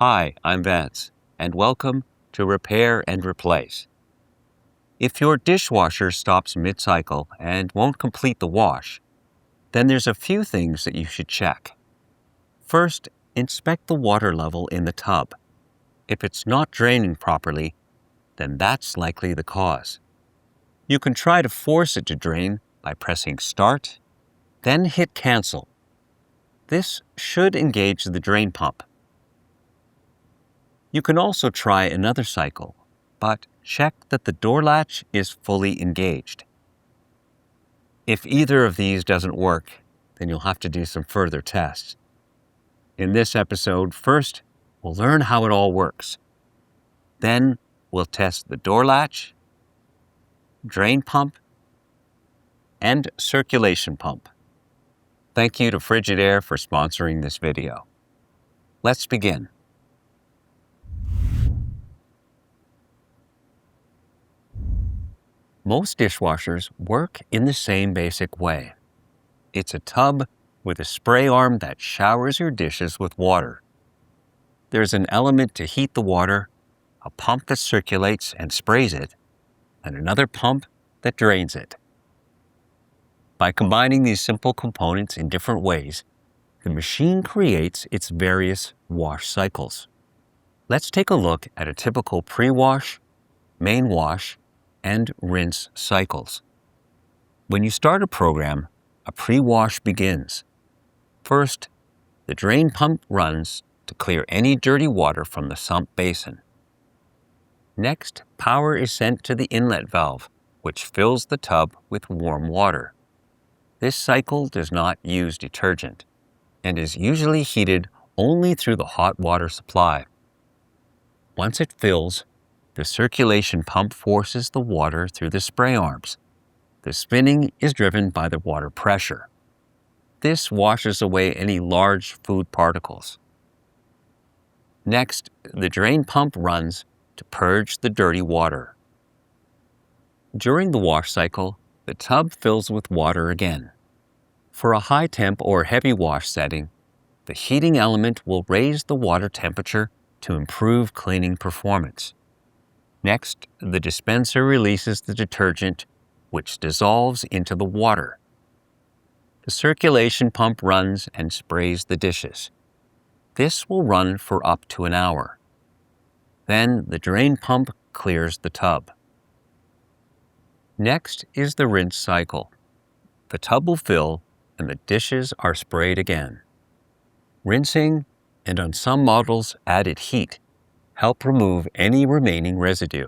Hi, I'm Vance, and welcome to Repair and Replace. If your dishwasher stops mid-cycle and won't complete the wash, then there's a few things that you should check. First, inspect the water level in the tub. If it's not draining properly, then that's likely the cause. You can try to force it to drain by pressing Start, then hit Cancel. This should engage the drain pump. You can also try another cycle, but check that the door latch is fully engaged. If either of these doesn't work, then you'll have to do some further tests. In this episode, first, we'll learn how it all works. Then, we'll test the door latch, drain pump, and circulation pump. Thank you to Frigidaire for sponsoring this video. Let's begin. Most dishwashers work in the same basic way. It's a tub with a spray arm that showers your dishes with water. There's an element to heat the water, a pump that circulates and sprays it, and another pump that drains it. By combining these simple components in different ways, the machine creates its various wash cycles. Let's take a look at a typical pre-wash, main wash, and rinse cycles. When you start a program, a pre-wash begins. First, the drain pump runs to clear any dirty water from the sump basin. Next, power is sent to the inlet valve, which fills the tub with warm water. This cycle does not use detergent and is usually heated only through the hot water supply. Once it fills, the circulation pump forces the water through the spray arms. The spinning is driven by the water pressure. This washes away any large food particles. Next, the drain pump runs to purge the dirty water. During the wash cycle, the tub fills with water again. For a high temp or heavy wash setting, the heating element will raise the water temperature to improve cleaning performance. Next, the dispenser releases the detergent, which dissolves into the water. The circulation pump runs and sprays the dishes. This will run for up to an hour. Then the drain pump clears the tub. Next is the rinse cycle. The tub will fill and the dishes are sprayed again. Rinsing, and on some models added heat, help remove any remaining residue.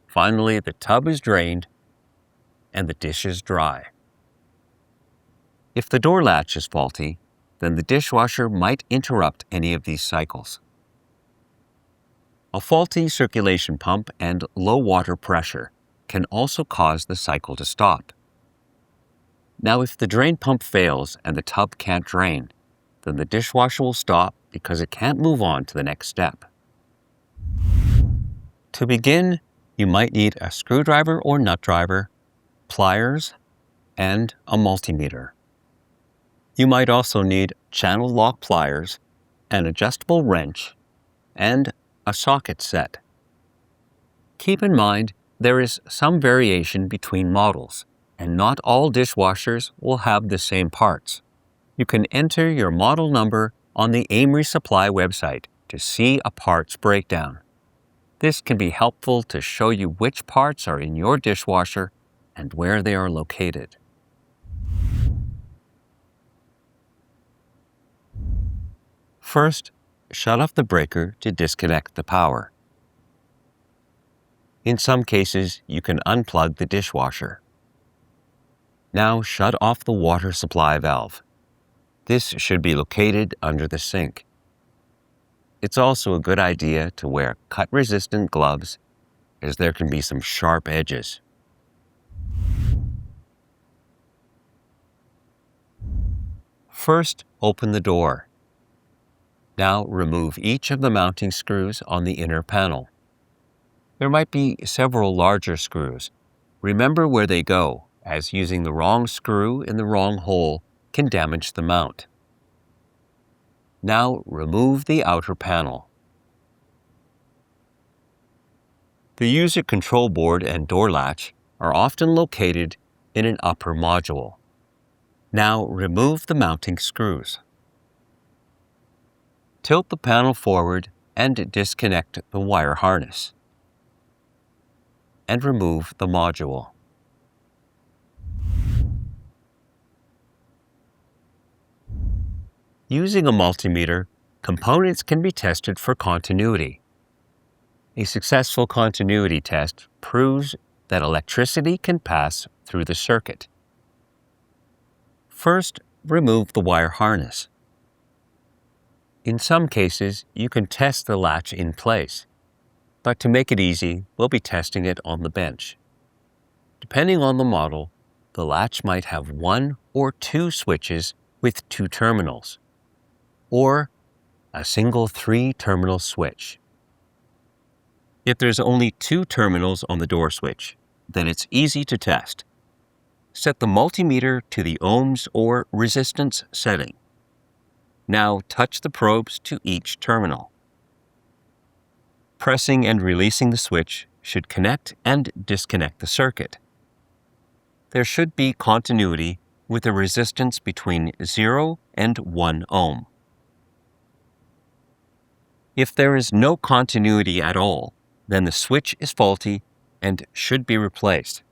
Finally, the tub is drained and the dishes dry. If the door latch is faulty, then the dishwasher might interrupt any of these cycles. A faulty circulation pump and low water pressure can also cause the cycle to stop. Now, if the drain pump fails and the tub can't drain, then the dishwasher will stop because it can't move on to the next step. To begin, you might need a screwdriver or nut driver, pliers, and a multimeter. You might also need channel lock pliers, an adjustable wrench, and a socket set. Keep in mind, there is some variation between models, and not all dishwashers will have the same parts. You can enter your model number on the AMRE Supply website to see a parts breakdown. This can be helpful to show you which parts are in your dishwasher and where they are located. First, shut off the breaker to disconnect the power. In some cases, you can unplug the dishwasher. Now shut off the water supply valve. This should be located under the sink. It's also a good idea to wear cut-resistant gloves, as there can be some sharp edges. First, open the door. Now remove each of the mounting screws on the inner panel. There might be several larger screws. Remember where they go, as using the wrong screw in the wrong hole can damage the mount. Now remove the outer panel. The user control board and door latch are often located in an upper module. Now remove the mounting screws. Tilt the panel forward and disconnect the wire harness. And remove the module. Using a multimeter, components can be tested for continuity. A successful continuity test proves that electricity can pass through the circuit. First, remove the wire harness. In some cases, you can test the latch in place, but to make it easy, we'll be testing it on the bench. Depending on the model, the latch might have 1 or 2 switches with 2 terminals, or a single 3-terminal switch. If there's only 2 terminals on the door switch, then it's easy to test. Set the multimeter to the ohms or resistance setting. Now touch the probes to each terminal. Pressing and releasing the switch should connect and disconnect the circuit. There should be continuity with a resistance between 0 and 1 ohm. If there is no continuity at all, then the switch is faulty and should be replaced.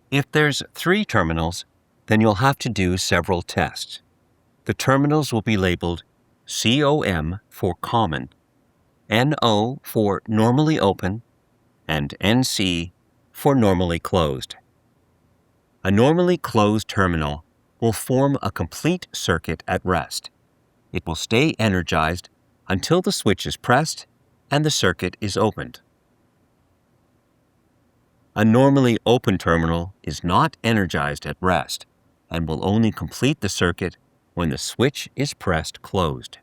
If there's 3 terminals, then you'll have to do several tests. The terminals will be labeled COM for common, NO for normally open, and NC for normally closed. A normally closed terminal will form a complete circuit at rest. It will stay energized until the switch is pressed and the circuit is opened. A normally open terminal is not energized at rest and will only complete the circuit when the switch is pressed closed.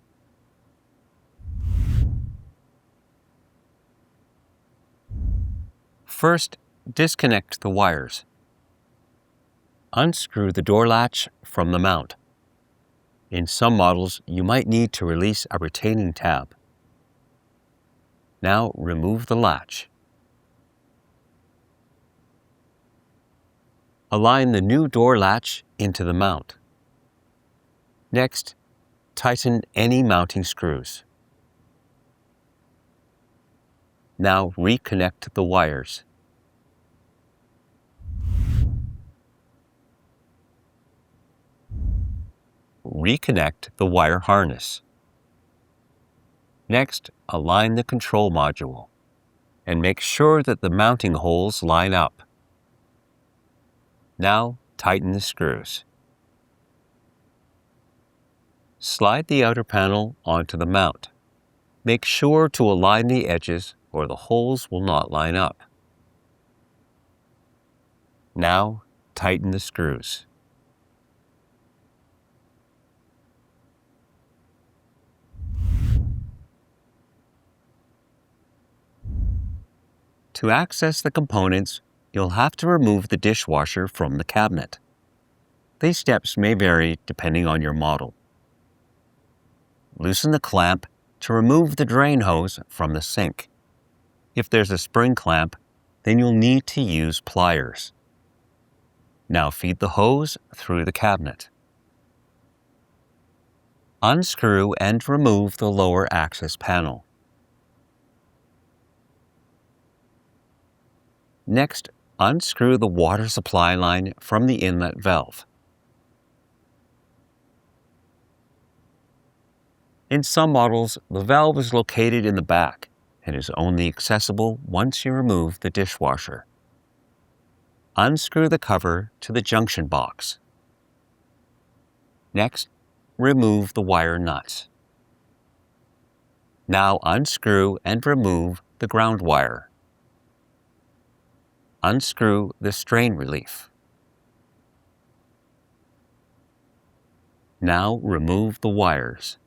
First, disconnect the wires. Unscrew the door latch from the mount. In some models, you might need to release a retaining tab. Now remove the latch. Align the new door latch into the mount. Next, tighten any mounting screws. Now reconnect the wires. Reconnect the wire harness. Next, align the control module and make sure that the mounting holes line up. Now, tighten the screws. Slide the outer panel onto the mount. Make sure to align the edges or the holes will not line up. Now, tighten the screws. To access the components, you'll have to remove the dishwasher from the cabinet. These steps may vary depending on your model. Loosen the clamp to remove the drain hose from the sink. If there's a spring clamp, then you'll need to use pliers. Now feed the hose through the cabinet. Unscrew and remove the lower access panel. Next, unscrew the water supply line from the inlet valve. In some models, the valve is located in the back and is only accessible once you remove the dishwasher. Unscrew the cover to the junction box. Next, remove the wire nuts. Now unscrew and remove the ground wire. Unscrew the strain relief. Now remove the wires.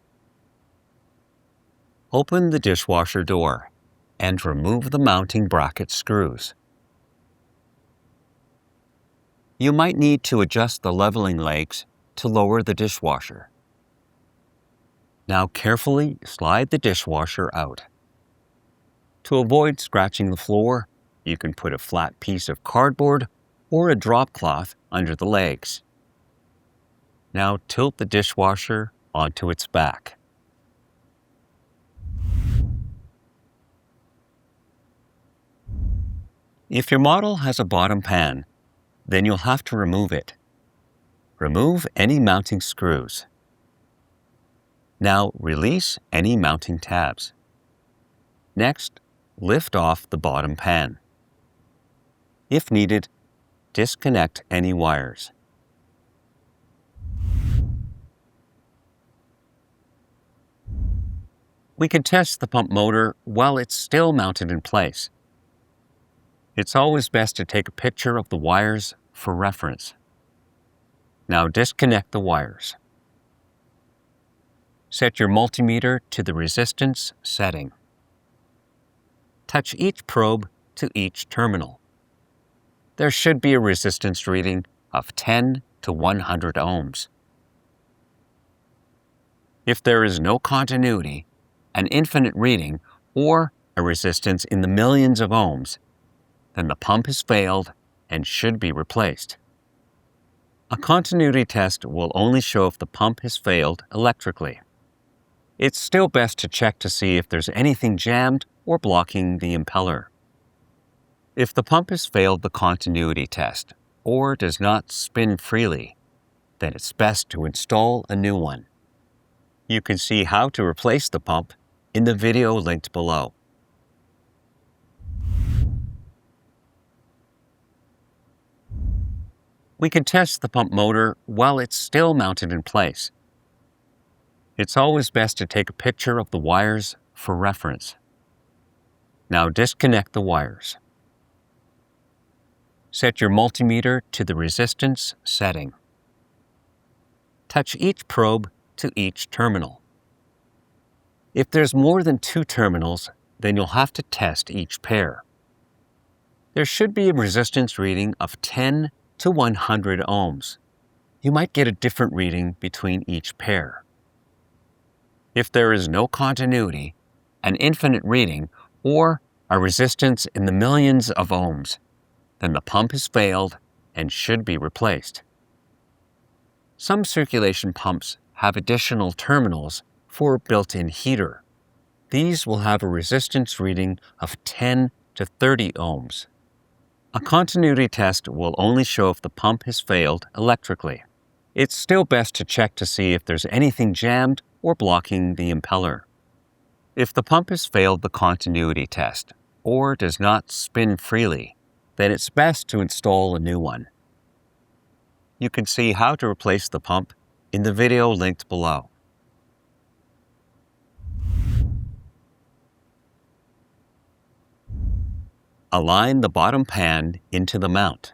Open the dishwasher door and remove the mounting bracket screws. You might need to adjust the leveling legs to lower the dishwasher. Now carefully slide the dishwasher out. To avoid scratching the floor, you can put a flat piece of cardboard or a drop cloth under the legs. Now tilt the dishwasher onto its back. If your model has a bottom pan, then you'll have to remove it. Remove any mounting screws. Now release any mounting tabs. Next, lift off the bottom pan. If needed, disconnect any wires. We can test the pump motor while it's still mounted in place. It's always best to take a picture of the wires for reference. Now disconnect the wires. Set your multimeter to the resistance setting. Touch each probe to each terminal. There should be a resistance reading of 10 to 100 ohms. If there is no continuity, an infinite reading, or a resistance in the millions of ohms, then the pump has failed and should be replaced. A continuity test will only show if the pump has failed electrically. It's still best to check to see if there's anything jammed or blocking the impeller. If the pump has failed the continuity test or does not spin freely, then it's best to install a new one. You can see how to replace the pump in the video linked below. We can test the pump motor while it's still mounted in place. It's always best to take a picture of the wires for reference. Now disconnect the wires. Set your multimeter to the resistance setting. Touch each probe to each terminal. If there's more than 2 terminals, then you'll have to test each pair. There should be a resistance reading of 10 to 100 ohms. You might get a different reading between each pair. If there is no continuity, an infinite reading, or a resistance in the millions of ohms, then the pump has failed and should be replaced. Some circulation pumps have additional terminals for a built-in heater. These will have a resistance reading of 10 to 30 ohms. A continuity test will only show if the pump has failed electrically. It's still best to check to see if there's anything jammed or blocking the impeller. If the pump has failed the continuity test or does not spin freely, then it's best to install a new one. You can see how to replace the pump in the video linked below. Align the bottom pan into the mount.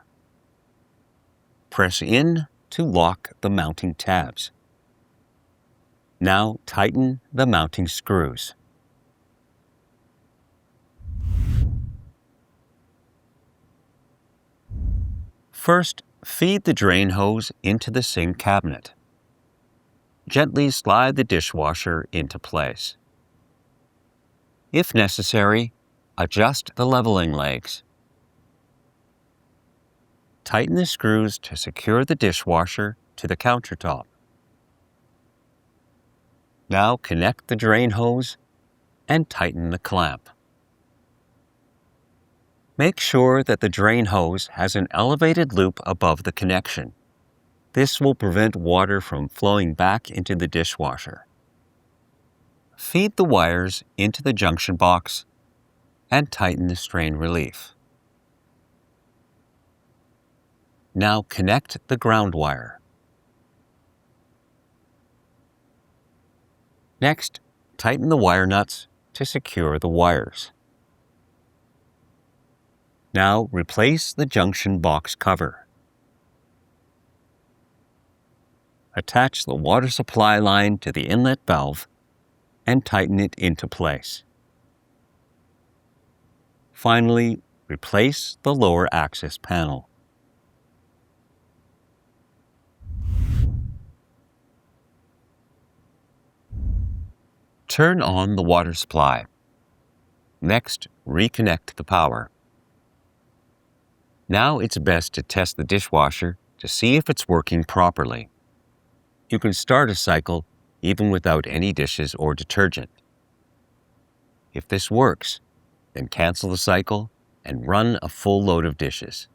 Press in to lock the mounting tabs. Now tighten the mounting screws. First, feed the drain hose into the sink cabinet. Gently slide the dishwasher into place. If necessary, adjust the leveling legs. Tighten the screws to secure the dishwasher to the countertop. Now connect the drain hose and tighten the clamp. Make sure that the drain hose has an elevated loop above the connection. This will prevent water from flowing back into the dishwasher. Feed the wires into the junction box and tighten the strain relief. Now connect the ground wire. Next, tighten the wire nuts to secure the wires. Now replace the junction box cover. Attach the water supply line to the inlet valve and tighten it into place. Finally, replace the lower access panel. Turn on the water supply. Next, reconnect the power. Now it's best to test the dishwasher to see if it's working properly. You can start a cycle even without any dishes or detergent. If this works, then cancel the cycle and run a full load of dishes.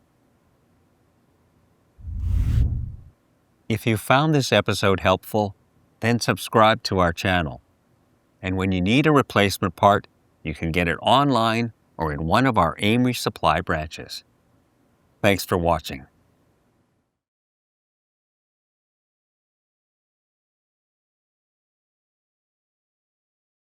If you found this episode helpful, then subscribe to our channel. And when you need a replacement part, you can get it online or in one of our AMRE Supply branches. Thanks for watching.